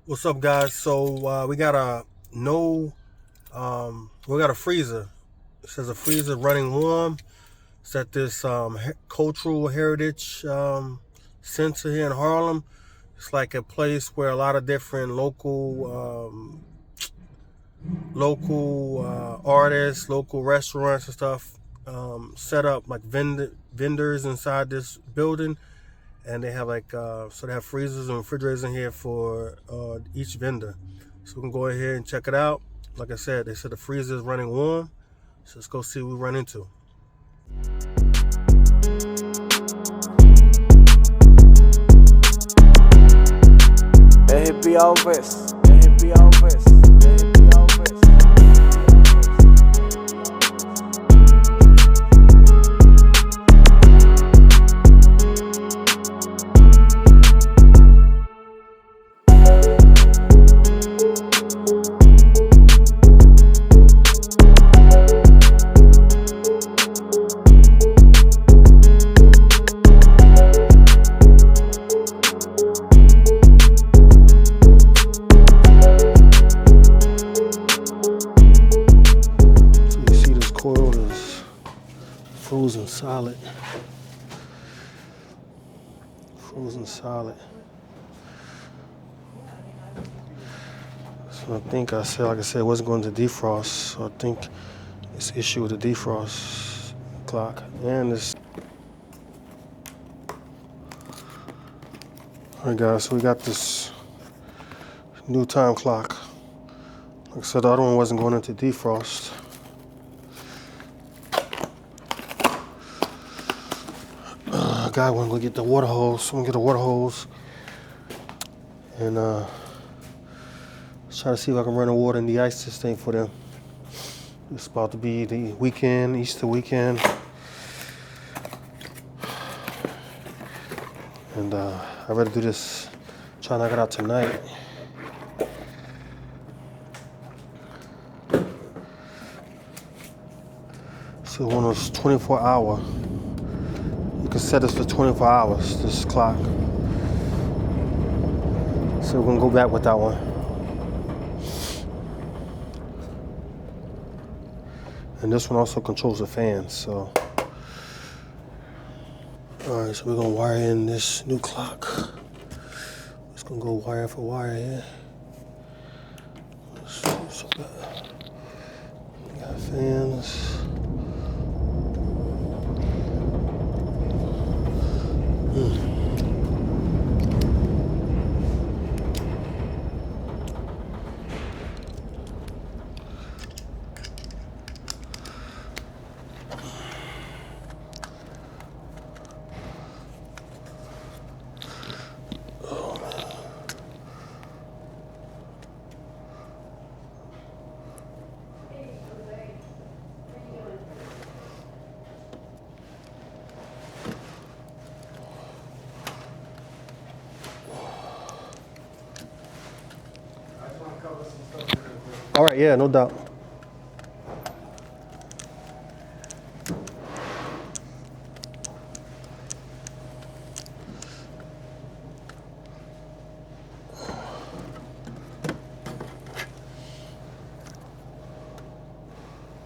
What's up, guys? So we got a we got a freezer. It says a freezer running warm. It's at this cultural heritage center here in Harlem. It's like a place where a lot of different local artists, local restaurants and stuff set up like vendors inside this building, and they have so they have freezers and refrigerators in here for each vendor. So we can go ahead and check it out. Like I said, they said the freezer is running warm. So let's go see what we run into. Frozen solid. Frozen solid. So I think like I said, it wasn't going to defrost. So I think this issue with the defrost clock and this. Alright, guys, so we got this new time clock. Like I said, the other one wasn't going into defrost. Guy went to go get the water hose. So I'm gonna get the water hose and try to see if I can run the water and de-ice this thing for them. It's about to be the weekend, Easter weekend, and I'd rather do this, try to knock it out tonight. So one of those 24-hour. You can set this for 24 hours, this clock. So we're gonna go back with that one. And this one also controls the fans, so. All right, so we're gonna wire in this new clock. Just gonna go wire for wire here. So we got fans. All right, yeah, no doubt.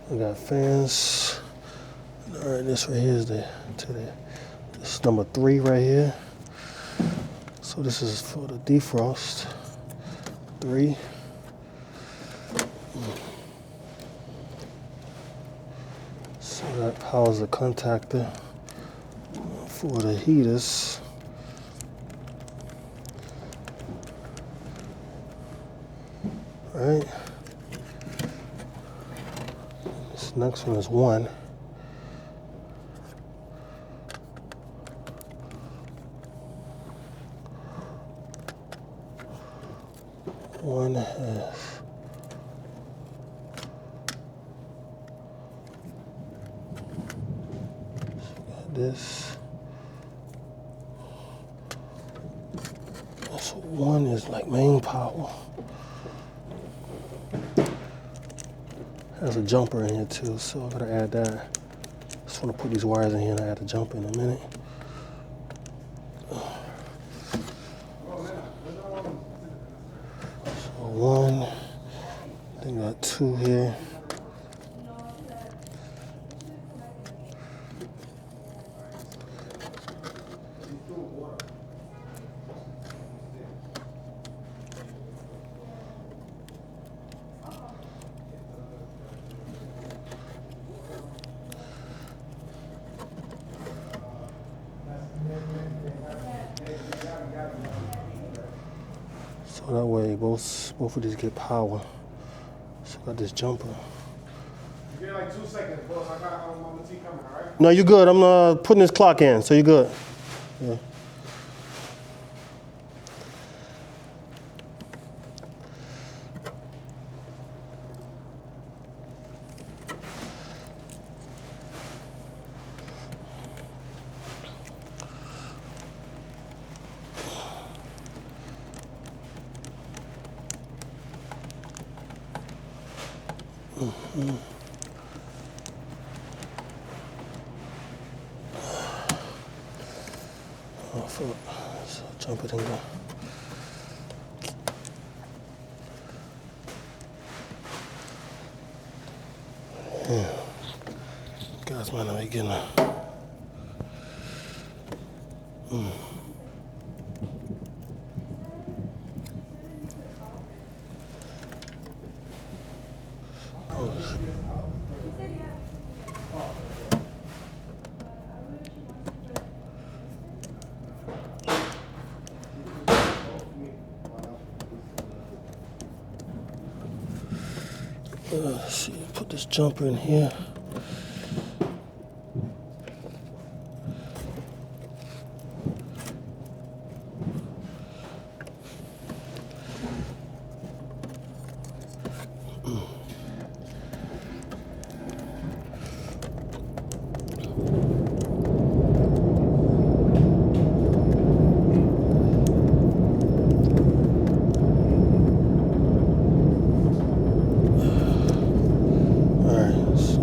We got fans. All right, this right here is this is number 3 right here. So this is for the defrost. 3. So that powers the contactor for the heaters. All right. This next one is 1. One has this. So 1 is like main power. Has a jumper in here too, so I gotta add that. Just wanna put these wires in here and add the jumper in a minute. one. Then got two here. So that way both of these get power. So I got this jumper. Give me like 2 seconds, boss. I got my tea coming, all right? No, you're good. I'm putting this clock in, so you're good. Yeah. Oh, fuck. So jump it in there. Yeah. Guys might not be getting a... Let's see, put this jumper in here.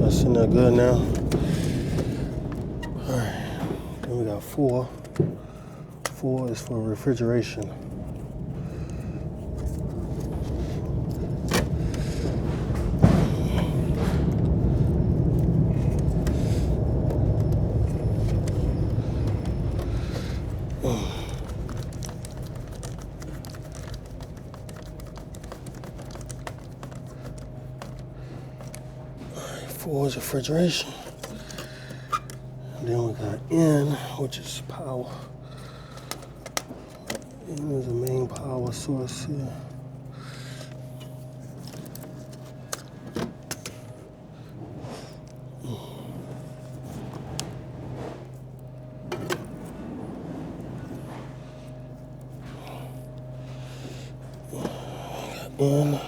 That's in there good now. Alright, then we got 4. 4 is for refrigeration. Alright, 4 is refrigeration. And then we got N, which is power. N is the main power source here. N.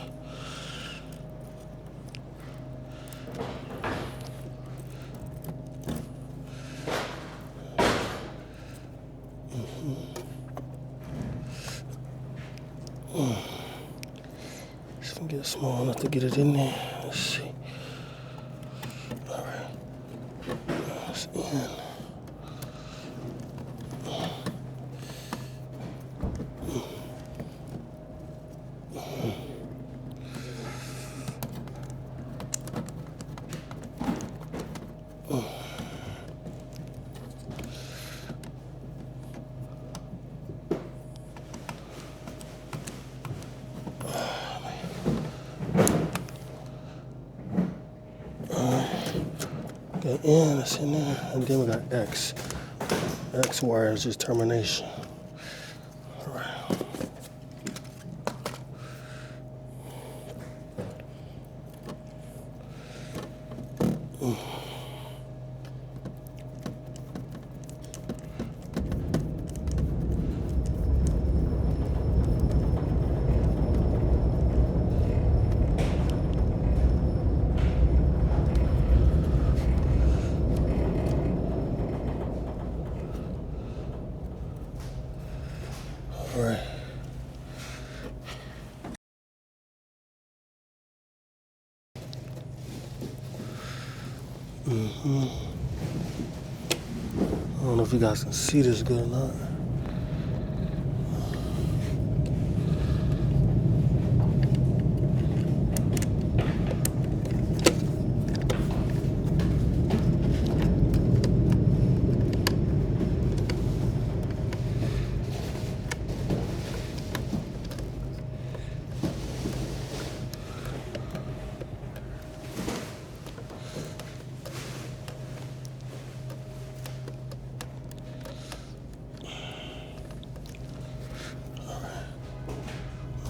Just gonna get small enough to get it in there. Let's see. All right. That's in. Got N, that's in there, and then we got X. X wire is just termination. All right. All right. I don't know if you guys can see this good or not.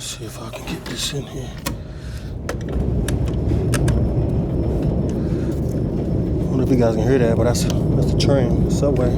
See if I can get this in here. I don't know if you guys can hear that, but that's the train, the subway.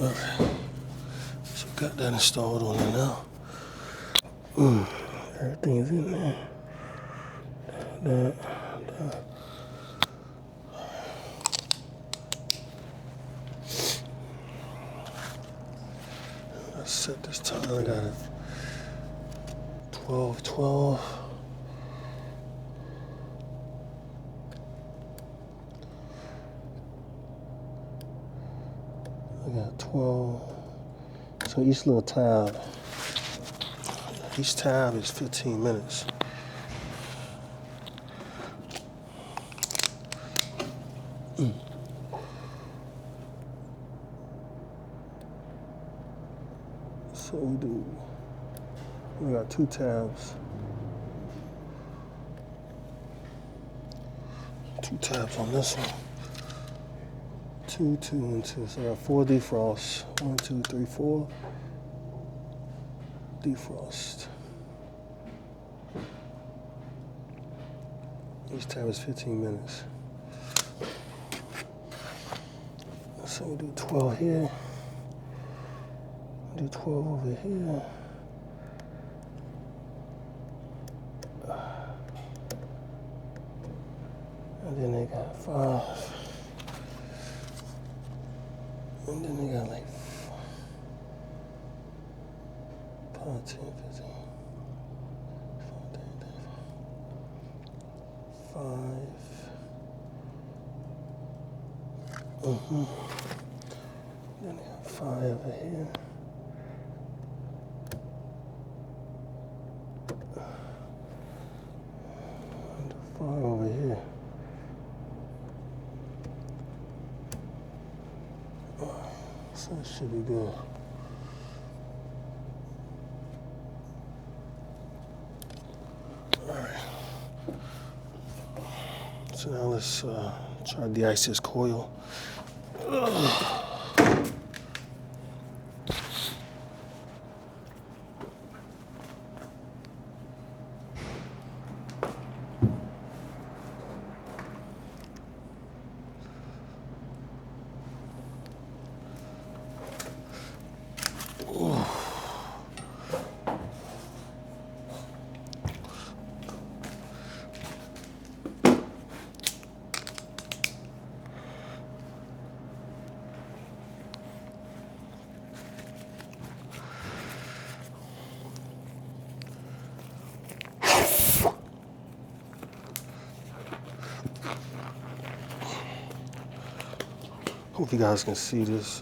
Alright, so got that installed on there now. Everything's in there. That. Let's set this time. I got it 12:12. I got 12. So each little tab, each tab is 15 minutes. So we got 2 tabs. 2 tabs on this one. 2, 2, and 2. So I got 4 defrosts. 1, 2, 3, 4. Defrost. Each tab is 15 minutes. So we do 12 here. Do 12 over here. And then they got 5. And then they got like 5, 10, 15, 5. Then they got 5 over here. And 5 over here. So that should be good. Alright. So now let's try to de-ice this coil. Hope you guys can see this.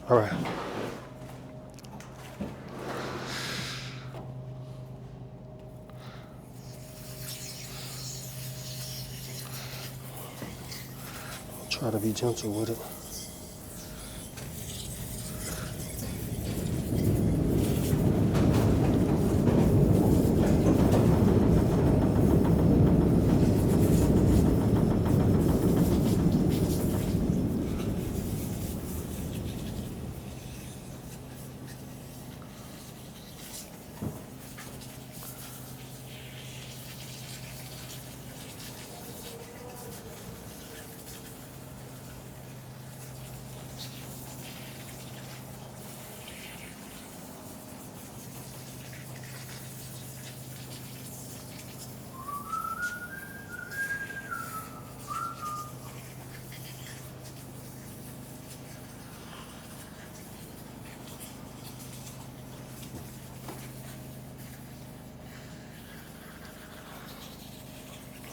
All right. I'll try to be gentle with it.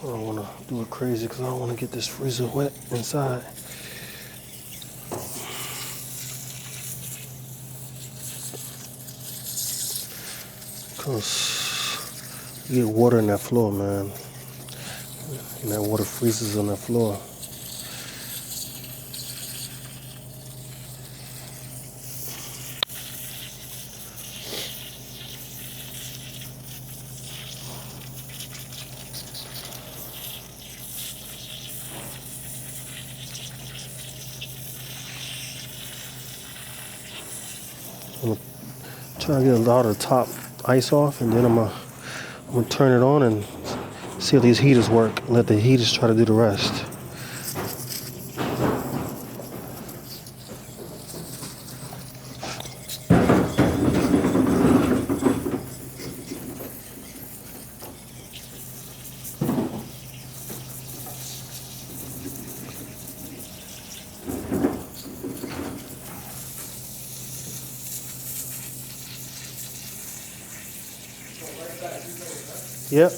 don't want to do it crazy because I don't want to get this freezer wet inside. Because you get water in that floor, man. And that water freezes on that floor. I'm gonna try to get a lot of the top ice off, and then I'm gonna turn it on and see if these heaters work. Let the heaters try to do the rest. Yep.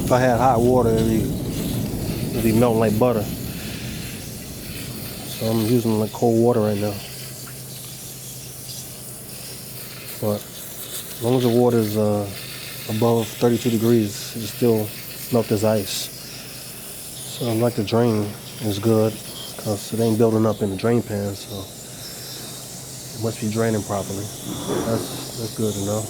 If I had hot water, it'd be melting like butter. So I'm using like cold water right now. But as long as the water is above 32 degrees, it still melt as ice. So like the drain is good because it ain't building up in the drain pan, so it must be draining properly. That's good to know.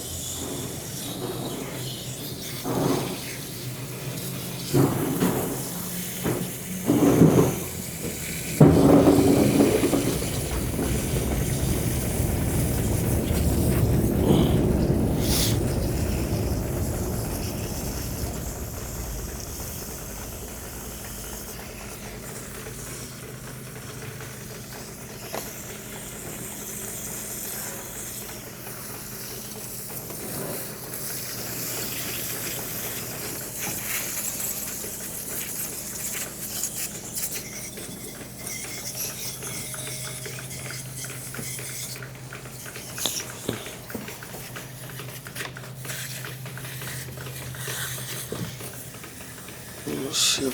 Shit.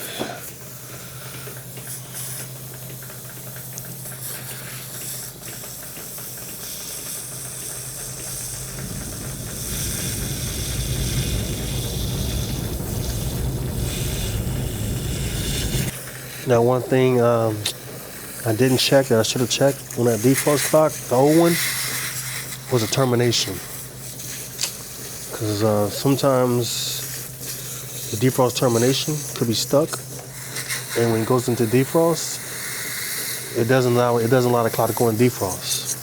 Now one thing I didn't check that I should have checked on that defrost clock, the old one, was a termination. Because sometimes the defrost termination could be stuck, and when it goes into defrost, it doesn't allow the clock to go in defrost.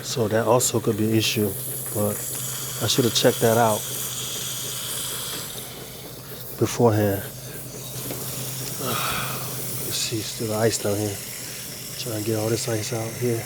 So that also could be an issue, but I should have checked that out beforehand. Let's see, still ice down here. Trying to get all this ice out here.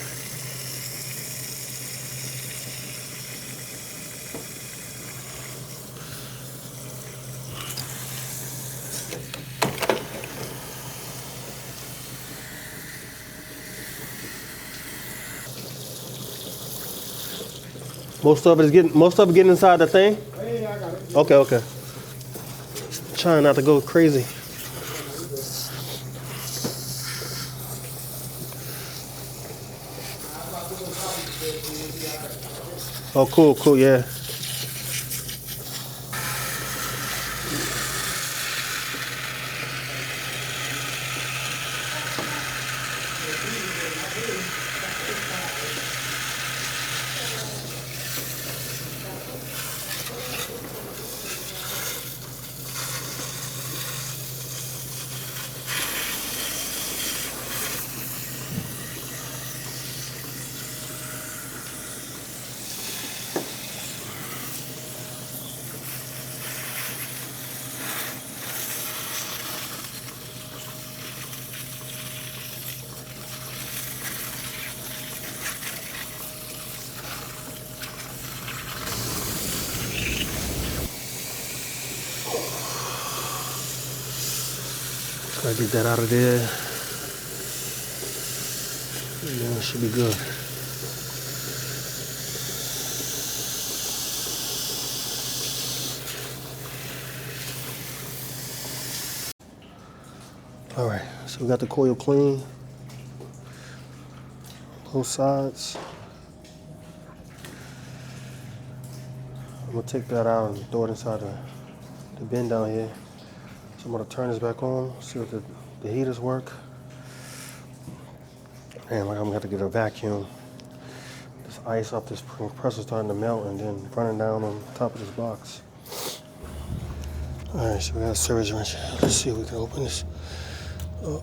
Most of it getting inside the thing? Hey, I got it. Okay, okay. Trying not to go crazy. Oh, cool, cool, yeah. Gotta get that out of there. Yeah, it should be good. All right, so we got the coil clean, both sides. I'm gonna take that out and throw it inside the bin down here. So I'm gonna turn this back on, see what the heaters work. And like I'm gonna have to get a vacuum. This ice off this compressor starting to melt and then running down on top of this box. All right, so we got a service wrench here. Let's see if we can open this up.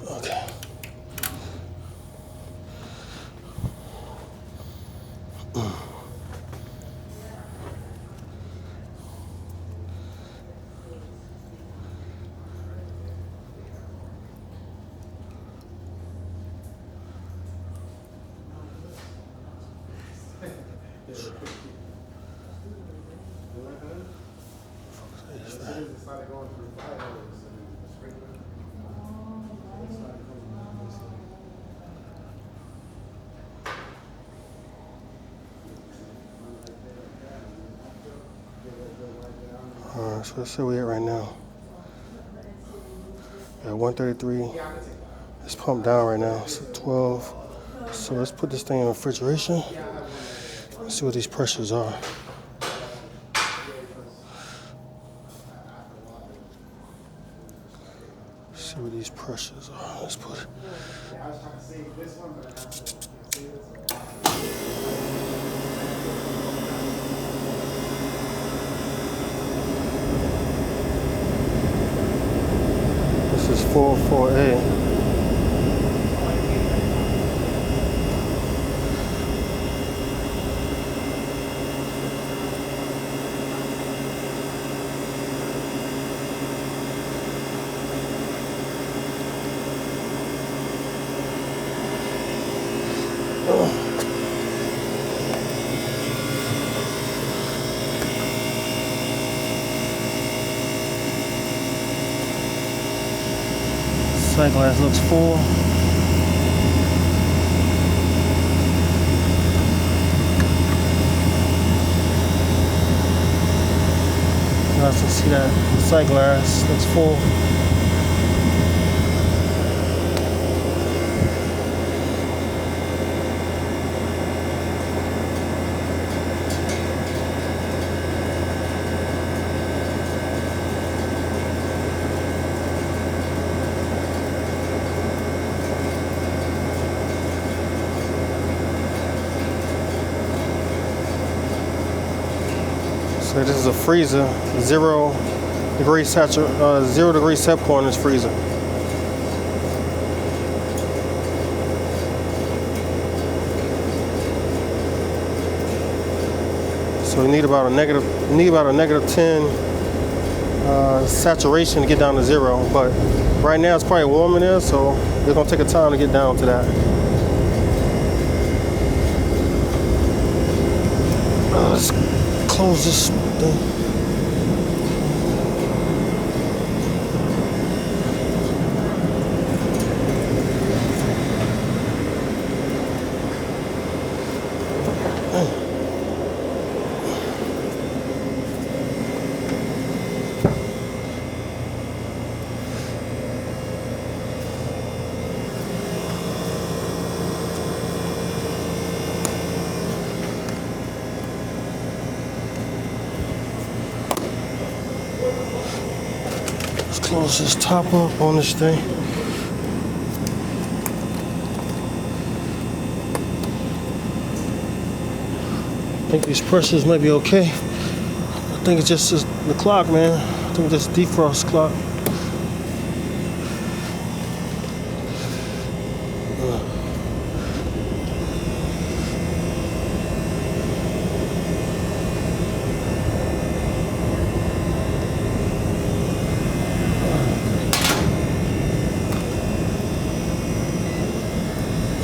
Okay. Alright, so let's see where we're at right now. At 133. It's pumped down right now. So 12. So let's put this thing in refrigeration. Let's see what these pressures are. See what these pressures are. Let's put it. This is 448. Sight glass looks full. You guys can see that sight glass looks full. So this is a freezer, 0 degree set point in this freezer. So you need about a negative 10 saturation to get down to 0. But right now it's probably warm in there, so it's gonna take a time to get down to that. Let's close this thing. Close this top up on this thing. I think these pressures might be okay. I think it's just the clock, man. I think it's defrost clock.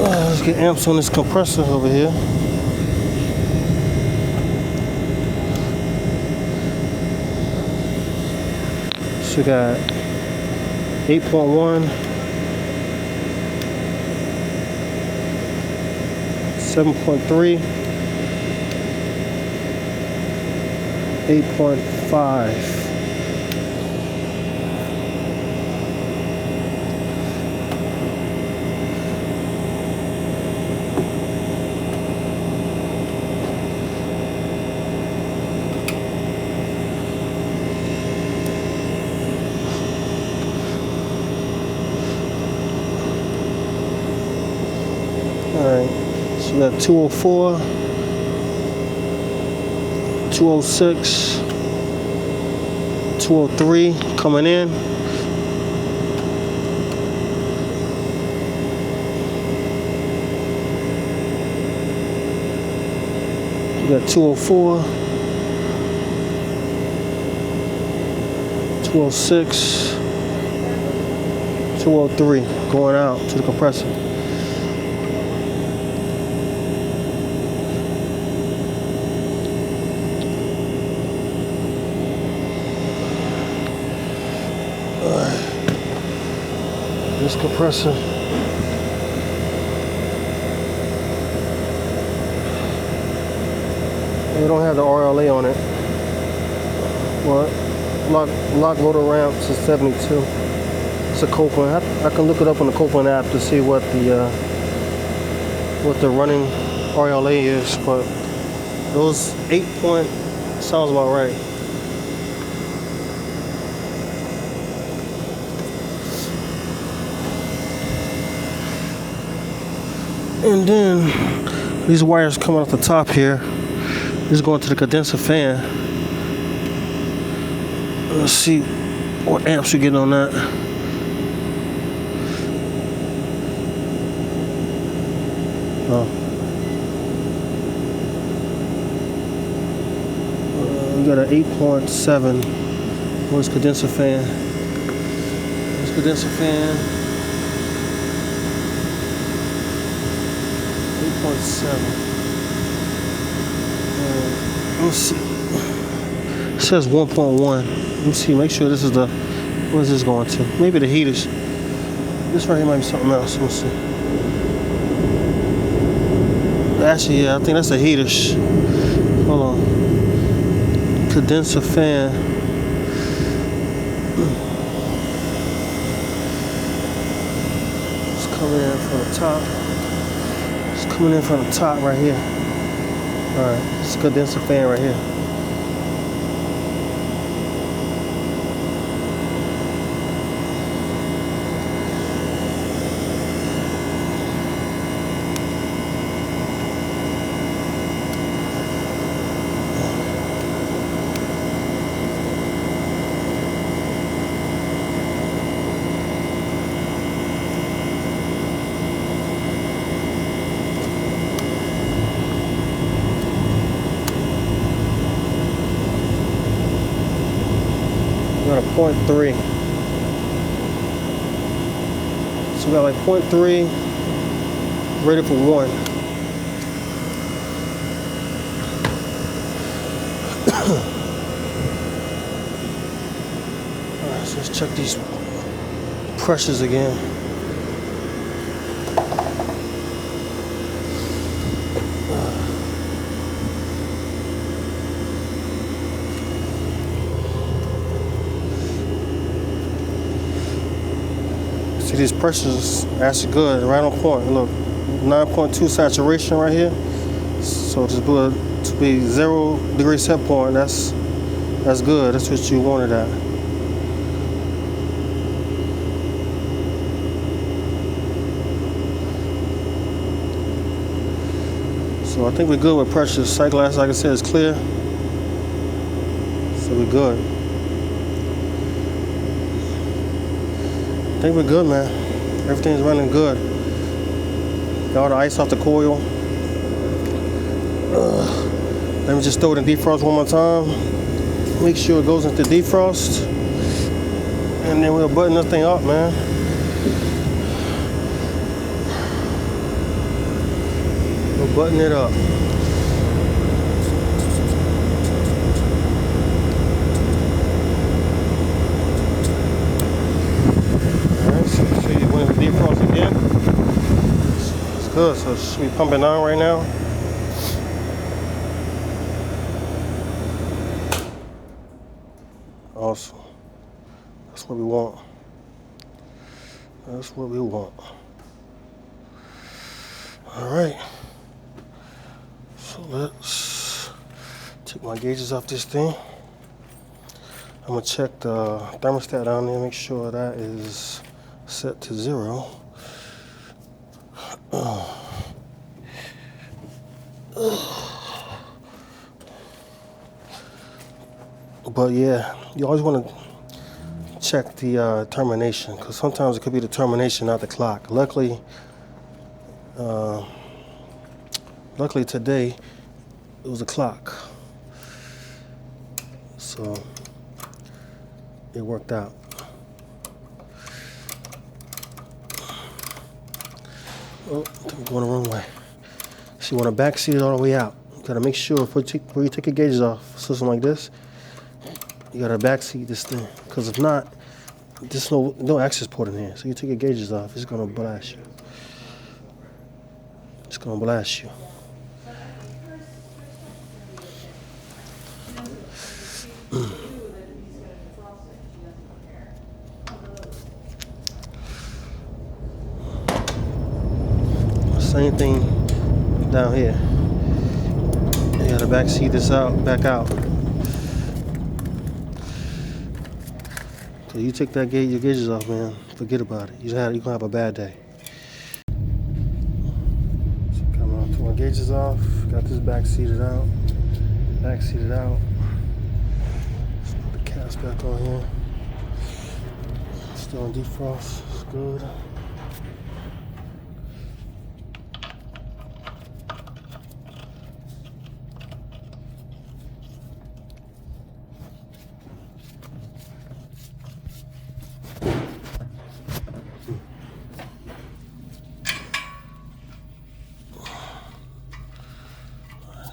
Let's get amps on this compressor over here. So we got 8.1, 7.3, 8.5. Alright, so we got 204, 206, 203 coming in. We got 204, 206, 203 going out to the compressor. This compressor, we don't have the RLA on it. What? Lock rotor ramp to 72. It's a Copeland. I can look it up on the Copeland app to see what the running RLA is, but those 8 point sounds about right. And then these wires coming off the top here. This is going to the condenser fan. Let's see what amps we get on that. Oh. We got an 8.7. Where's condenser fan? Where's condenser fan? 8.7. Let's see. It says 1.1. Let me see. Make sure this is the. What is this going to? Maybe the heaters. This right here might be something else. Let's see. Actually, yeah, I think that's the heaters. Hold on. Condenser fan. It's coming in from the top. Coming in from the top right here. Alright, it's a condenser fan right here. Got a 0.3. So we got like 0.3 rated for 1. Alright, so let's check these pressures again. See, these pressures actually good, right on point. Look, 9.2 saturation right here. So to be 0 degree set point, that's good. That's what you wanted at. So I think we're good with pressure. Sight glass, like I said, is clear. So we're good. I think we're good, man. Everything's running good. Got all the ice off the coil. Let me just throw it in defrost one more time. Make sure it goes into defrost. And then we'll button this thing up, man. We'll button it up. Alright, so you went into defrost again. It's good, so it should be pumping on right now. Awesome. That's what we want. That's what we want. Alright. So let's take my gauges off this thing. I'm gonna check the thermostat down there, make sure that is set to 0. But yeah, you always want to check the termination, because sometimes it could be the termination, not the clock. Luckily today it was a clock, so it worked out. Oh, I think I'm going the wrong way. So you want to backseat it all the way out. You gotta make sure before you take your gauges off, something like this, you gotta backseat this thing, because if not, there's no access port in here. So you take your gauges off, it's gonna blast you. It's gonna blast you. Same thing down here. You gotta backseat this back out. So you take your gauges off, man. Forget about it. You're gonna have a bad day. So come on, took my gauges off. Got this backseated out. Backseated out. Let's put the caps back on here. Still on defrost. It's good.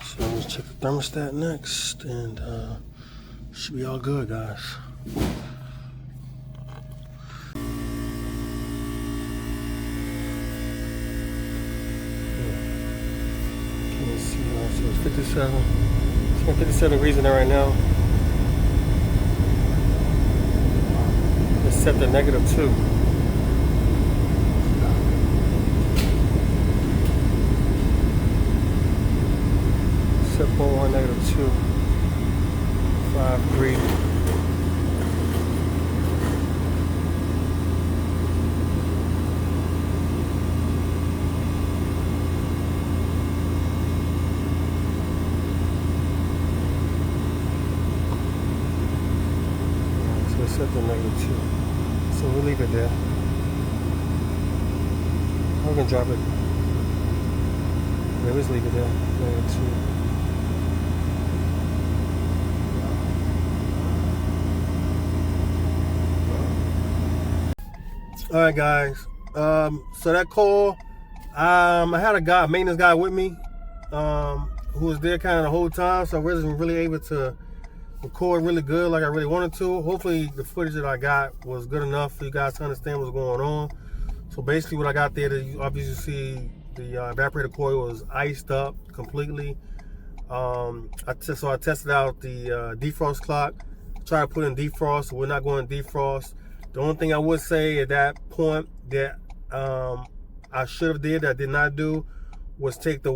So let's check the thermostat next, and should be all good, guys. Can't see now, so it's 57. It's 57 degrees in there right now. It's set to -2. Set point -2. 5-3. So it's set to -2. So we'll leave it there. We're gonna drop it. Yeah, let's leave it there. -2. All right, guys. So that call, I had a maintenance guy with me, who was there kind of the whole time. So I wasn't really able to record really good like I really wanted to. Hopefully the footage that I got was good enough for you guys to understand what's going on. So basically what I got there, you obviously see the evaporator coil was iced up completely. So I tested out the defrost clock, tried to put in defrost, so we're not going defrost. The only thing I would say at that point that I should have did that I did not do was take the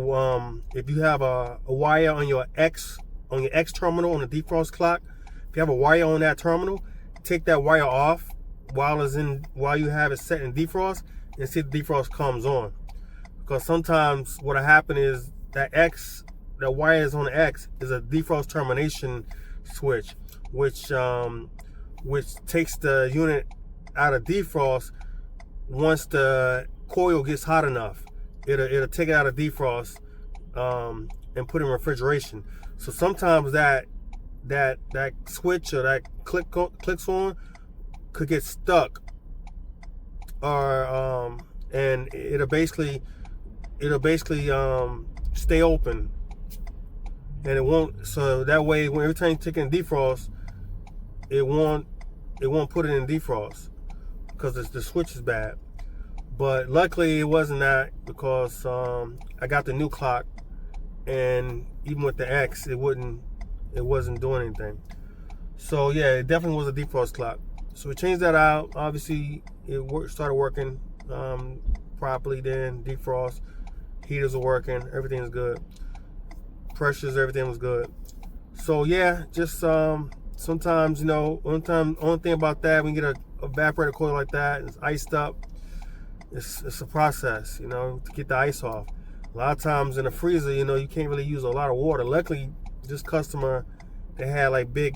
if you have a wire on your X terminal on the defrost clock, if you have a wire on that terminal, take that wire off while you have it set in defrost, and see if the defrost comes on. Because sometimes what happen is that X, the wires on the X is a defrost termination switch, which takes the unit out of defrost once the coil gets hot enough. It'll take it out of defrost and put it in refrigeration. So sometimes that switch or that clicks on could get stuck, or and it'll basically stay open, and it won't. So that way, when every time you take it in defrost, it won't put it in defrost because the switch is bad. But luckily, it wasn't that, because I got the new clock, and even with the X, it wasn't doing anything. So yeah, it definitely was a defrost clock. So we changed that out. Obviously, it started working properly. Then defrost, heaters are working, everything is good. Pressures, everything was good. So yeah, just sometimes, you know, only thing about that, when you get a evaporator coil like that, it's iced up. It's a process, you know, to get the ice off. A lot of times in the freezer, you know, you can't really use a lot of water. Luckily, this customer, they had like big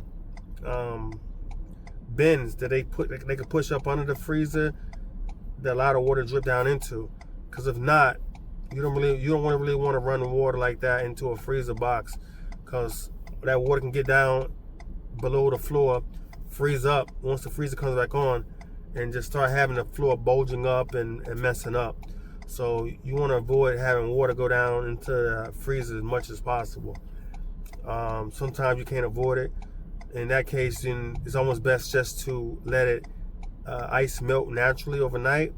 bins that they could push up under the freezer that a lot of water drip down into. Because if not, you don't really want to run water like that into a freezer box, because that water can get down below the floor, freeze up once the freezer comes back on, and just start having the floor bulging up and messing up. So you want to avoid having water go down into the freezer as much as possible. Sometimes you can't avoid it. In that case, then it's almost best just to let it ice melt naturally overnight.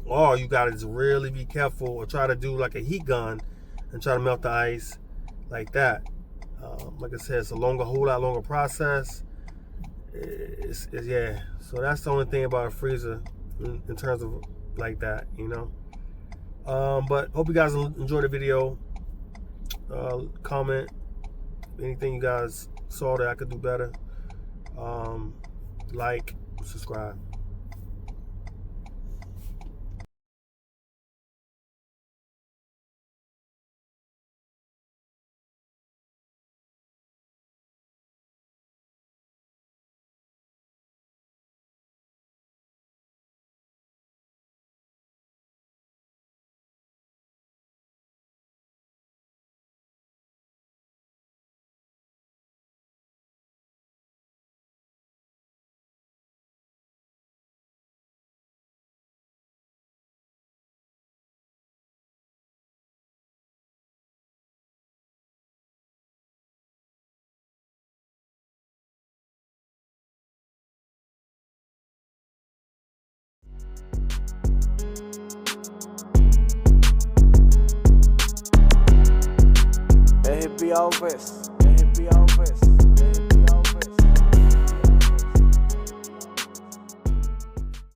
Or you gotta just really be careful, or try to do like a heat gun and try to melt the ice like that. Like I said, it's a whole lot longer process. Yeah. So that's the only thing about a freezer in terms of like that, you know. But hope you guys enjoyed the video. Comment anything you guys saw that I could do better. Like, subscribe. Hvac.